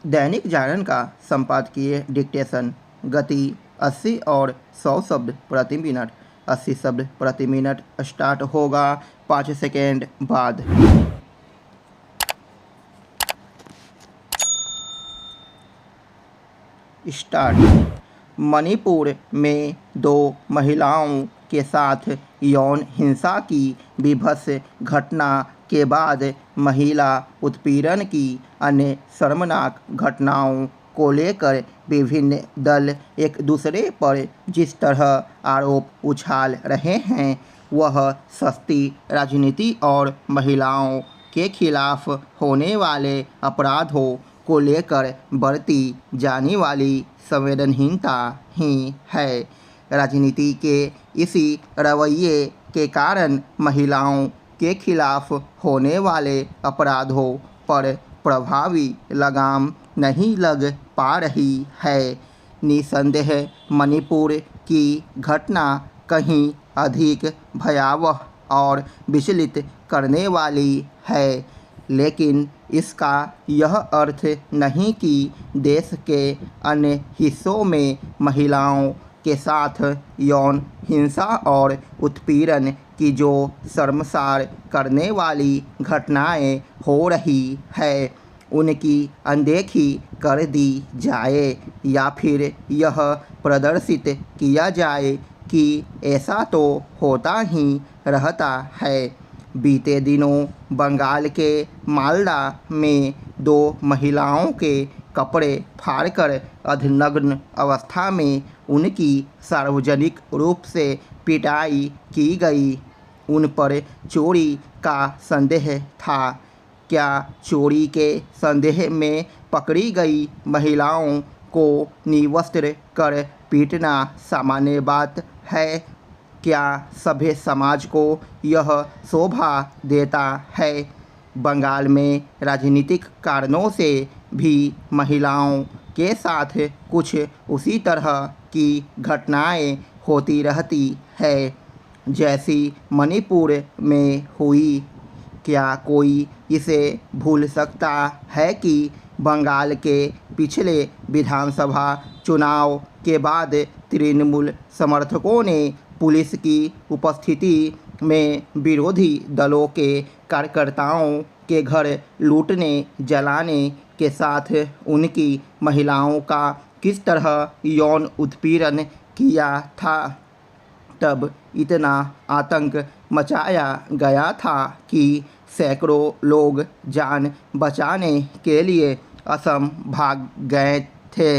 दैनिक जागरण का संपादकीय डिक्टेशन। गति 80 और 100 शब्द प्रति मिनट। 80 शब्द प्रति मिनट स्टार्ट होगा 5 सेकेंड बाद। स्टार्ट। मणिपुर में 2 महिलाओं के साथ यौन हिंसा की विभत्स घटना के बाद महिला उत्पीड़न की अन्य शर्मनाक घटनाओं को लेकर विभिन्न दल एक दूसरे पर जिस तरह आरोप उछाल रहे हैं वह सस्ती राजनीति और महिलाओं के खिलाफ होने वाले अपराधों को लेकर बढ़ती जाने वाली संवेदनहीनता ही है। राजनीति के इसी रवैये के कारण महिलाओं के खिलाफ होने वाले अपराधों पर प्रभावी लगाम नहीं लग पा रही है। निसंदेह मणिपुर की घटना कहीं अधिक भयावह और विचलित करने वाली है, लेकिन इसका यह अर्थ नहीं कि देश के अन्य हिस्सों में महिलाओं के साथ यौन हिंसा और उत्पीड़न की जो शर्मसार करने वाली घटनाएं हो रही है उनकी अनदेखी कर दी जाए या फिर यह प्रदर्शित किया जाए कि ऐसा तो होता ही रहता है। बीते दिनों बंगाल के मालदा में 2 महिलाओं के कपड़े फाड़कर अर्धनग्न अवस्था में उनकी सार्वजनिक रूप से पिटाई की गई। उन पर चोरी का संदेह था। क्या चोरी के संदेह में पकड़ी गई महिलाओं को निवस्त्र कर पीटना सामान्य बात है? क्या सभ्य समाज को यह शोभा देता है? बंगाल में राजनीतिक कारणों से भी महिलाओं के साथ कुछ उसी तरह की घटनाएं होती रहती है जैसी मणिपुर में हुई। क्या कोई इसे भूल सकता है कि बंगाल के पिछले विधानसभा चुनाव के बाद तृणमूल समर्थकों ने पुलिस की उपस्थिति में विरोधी दलों के कार्यकर्ताओं के घर लूटने जलाने के साथ उनकी महिलाओं का किस तरह यौन उत्पीड़न किया था? तब इतना आतंक मचाया गया था कि सैकड़ों लोग जान बचाने के लिए असम भाग गए थे।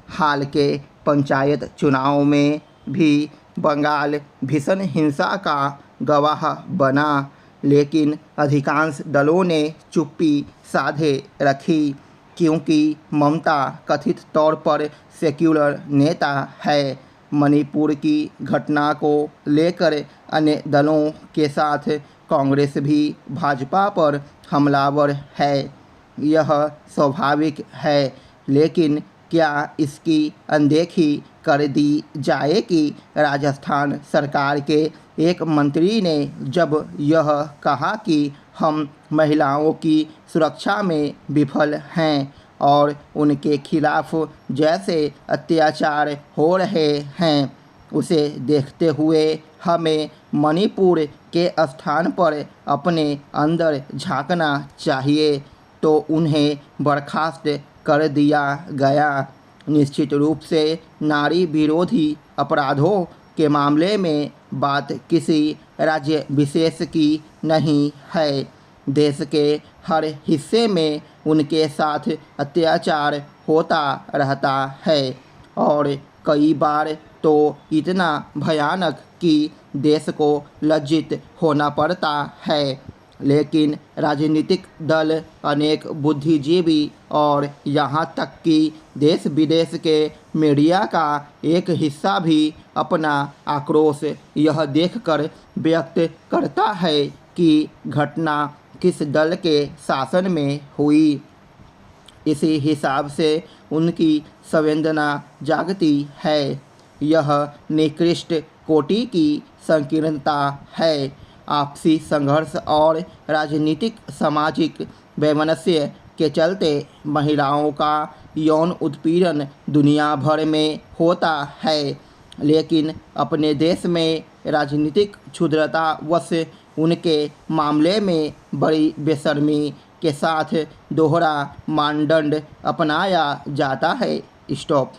हाल के पंचायत चुनाव में भी बंगाल भीषण हिंसा का गवाह बना, लेकिन अधिकांश दलों ने चुप्पी साधे रखी क्योंकि ममता कथित तौर पर सेक्युलर नेता है। मणिपुर की घटना को लेकर अन्य दलों के साथ कांग्रेस भी भाजपा पर हमलावर है। यह स्वाभाविक है, लेकिन क्या इसकी अनदेखी कर दी जाए कि राजस्थान सरकार के एक मंत्री ने जब यह कहा कि हम महिलाओं की सुरक्षा में विफल हैं और उनके खिलाफ जैसे अत्याचार हो रहे हैं उसे देखते हुए हमें मणिपुर के स्थान पर अपने अंदर झांकना चाहिए, तो उन्हें बर्खास्त कर दिया गया। निश्चित रूप से नारी विरोधी अपराधों के मामले में बात किसी राज्य विशेष की नहीं है। देश के हर हिस्से में उनके साथ अत्याचार होता रहता है और कई बार तो इतना भयानक कि देश को लज्जित होना पड़ता है। लेकिन राजनीतिक दल, अनेक बुद्धिजीवी और यहाँ तक कि देश विदेश के मीडिया का एक हिस्सा भी अपना आक्रोश यह देखकर व्यक्त करता है कि घटना किस दल के शासन में हुई। इसी हिसाब से उनकी संवेदना जागती है। यह निकृष्ट कोटि की संकीर्णता है। आपसी संघर्ष और राजनीतिक सामाजिक वैमनस्य के चलते महिलाओं का यौन उत्पीड़न दुनिया भर में होता है, लेकिन अपने देश में राजनीतिक क्षुद्रतावश उनके मामले में बड़ी बेशर्मी के साथ दोहरा मानदंड अपनाया जाता है। स्टॉप।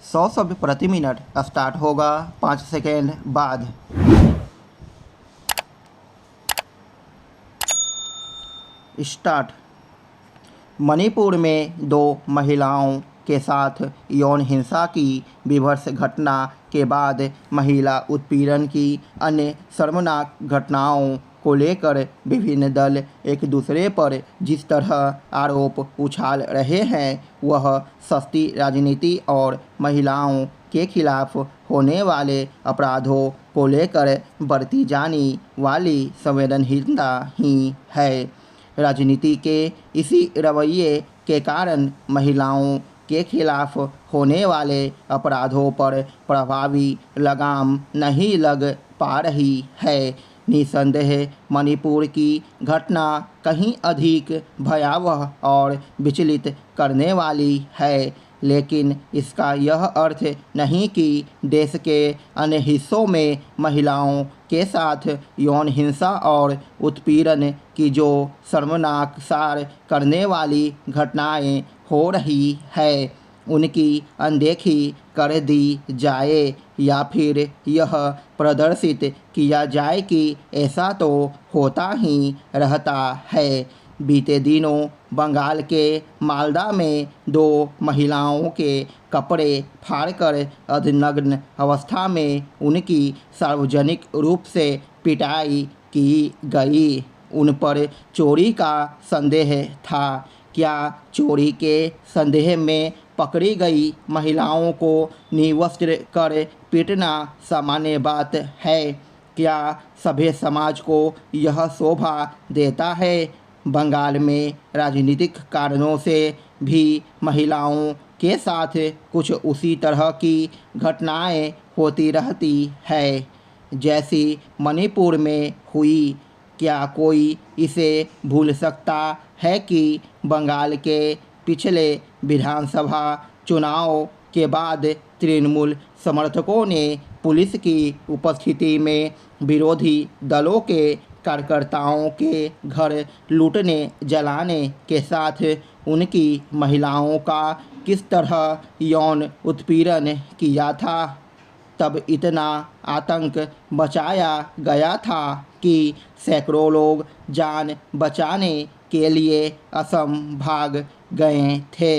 100 शब्द प्रति मिनट स्टार्ट होगा 5 सेकेंड बाद। स्टार्ट। मणिपुर में 2 महिलाओं के साथ यौन हिंसा की विभत्स घटना के बाद महिला उत्पीड़न की अन्य शर्मनाक घटनाओं को लेकर विभिन्न दल एक दूसरे पर जिस तरह आरोप उछाल रहे हैं वह सस्ती राजनीति और महिलाओं के खिलाफ होने वाले अपराधों को लेकर बरती जाने वाली संवेदनहीनता ही है। राजनीति के इसी रवैये के कारण महिलाओं के खिलाफ होने वाले अपराधों पर प्रभावी लगाम नहीं लग पा रही है। निसंदेह मणिपुर की घटना कहीं अधिक भयावह और विचलित करने वाली है, लेकिन इसका यह अर्थ नहीं कि देश के अन्य हिस्सों में महिलाओं के साथ यौन हिंसा और उत्पीड़न की जो शर्मनाक सार करने वाली घटनाएं हो रही है उनकी अनदेखी कर दी जाए या फिर यह प्रदर्शित किया जाए कि ऐसा तो होता ही रहता है। बीते दिनों बंगाल के मालदा में 2 महिलाओं के कपड़े फाड़कर अर्धनग्न अवस्था में उनकी सार्वजनिक रूप से पिटाई की गई। उन पर चोरी का संदेह था। क्या चोरी के संदेह में पकड़ी गई महिलाओं को निवस्त्र कर पीटना सामान्य बात है? क्या सभ्य समाज को यह शोभा देता है? बंगाल में राजनीतिक कारणों से भी महिलाओं के साथ कुछ उसी तरह की घटनाएं होती रहती है जैसी मणिपुर में हुई। क्या कोई इसे भूल सकता है कि बंगाल के पिछले विधानसभा चुनाव के बाद तृणमूल समर्थकों ने पुलिस की उपस्थिति में विरोधी दलों के कार्यकर्ताओं के घर लूटने जलाने के साथ उनकी महिलाओं का किस तरह यौन उत्पीड़न किया था? तब इतना आतंक मचाया गया था कि सैकड़ों लोग जान बचाने के लिए असम भाग गए थे।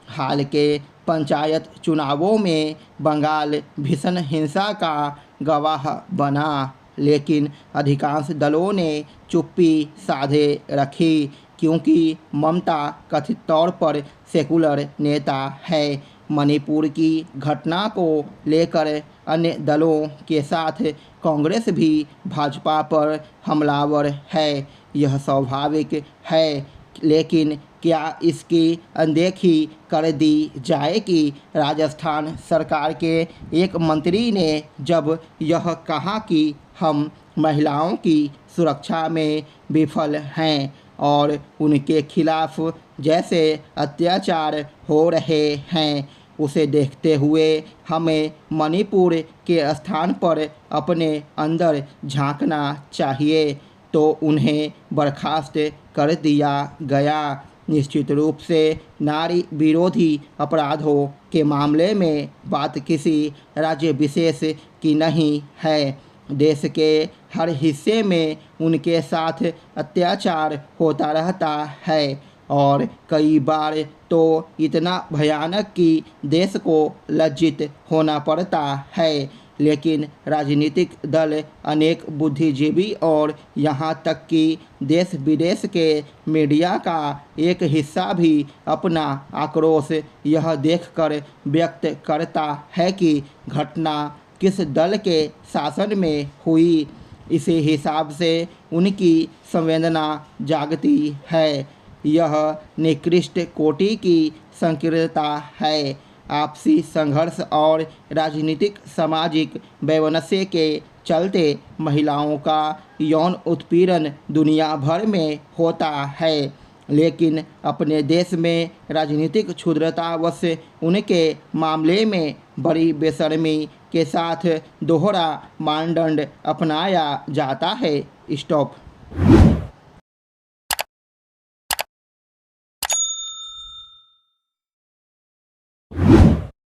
हाल के पंचायत चुनावों में बंगाल भीषण हिंसा का गवाह बना, लेकिन अधिकांश दलों ने चुप्पी साधे रखी क्योंकि ममता कथित तौर पर सेकुलर नेता है। मणिपुर की घटना को लेकर अन्य दलों के साथ कांग्रेस भी भाजपा पर हमलावर है। यह स्वाभाविक है, लेकिन क्या इसकी अनदेखी कर दी जाए कि राजस्थान सरकार के एक मंत्री ने जब यह कहा कि हम महिलाओं की सुरक्षा में विफल हैं और उनके खिलाफ जैसे अत्याचार हो रहे हैं, उसे देखते हुए हमें मणिपुर के स्थान पर अपने अंदर झांकना चाहिए, तो उन्हें बर्खास्त कर दिया गया। निश्चित रूप से नारी विरोधी अपराधों के मामले में बात किसी राज्य विशेष की नहीं है। देश के हर हिस्से में उनके साथ अत्याचार होता रहता है और कई बार तो इतना भयानक कि देश को लज्जित होना पड़ता है। लेकिन राजनीतिक दल, अनेक बुद्धिजीवी और यहाँ तक कि देश विदेश के मीडिया का एक हिस्सा भी अपना आक्रोश यह देखकर व्यक्त करता है कि घटना किस दल के शासन में हुई। इसी हिसाब से उनकी संवेदना जागती है। यह निकृष्ट कोटि की संकीर्णता है। आपसी संघर्ष और राजनीतिक सामाजिक वैमनस्य के चलते महिलाओं का यौन उत्पीड़न दुनिया भर में होता है, लेकिन अपने देश में राजनीतिक क्षुद्रतावश उनके मामले में बड़ी बेशर्मी के साथ दोहरा मानदंड अपनाया जाता है। स्टॉप।